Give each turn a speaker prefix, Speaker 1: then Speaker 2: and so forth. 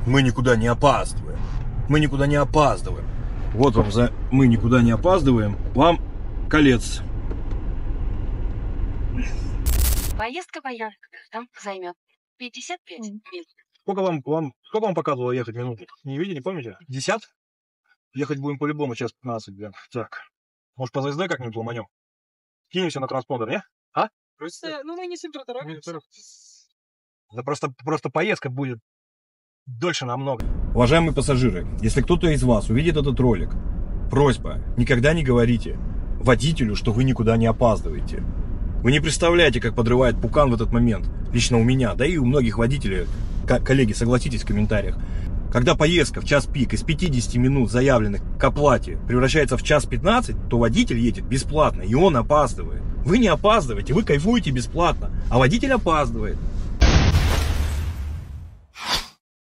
Speaker 1: Мы никуда не опаздываем. Мы никуда не опаздываем. Вот вам за «мы никуда не опаздываем» вам колец.
Speaker 2: Поездка там займет 55 минут.
Speaker 1: Сколько вам показывало ехать минут? Не видите, не помните? 50? Ехать будем по-любому час 15, блин. Так. Может, по ЗСД как-нибудь ломанем? Кинемся на транспондер, не? А?
Speaker 3: Просто, ну, мы не сильно торопимся.
Speaker 1: Да просто поездка будет дольше намного. Уважаемые пассажиры, если кто-то из вас увидит этот ролик, просьба, никогда не говорите водителю, что вы никуда не опаздываете. Вы не представляете, как подрывает пукан в этот момент. Лично у меня, да и у многих водителей. Коллеги, согласитесь в комментариях. Когда поездка в час пик из 50 минут, заявленных к оплате, превращается в час 15, то водитель едет бесплатно, и он опаздывает. Вы не опаздываете, вы кайфуете бесплатно, а водитель опаздывает.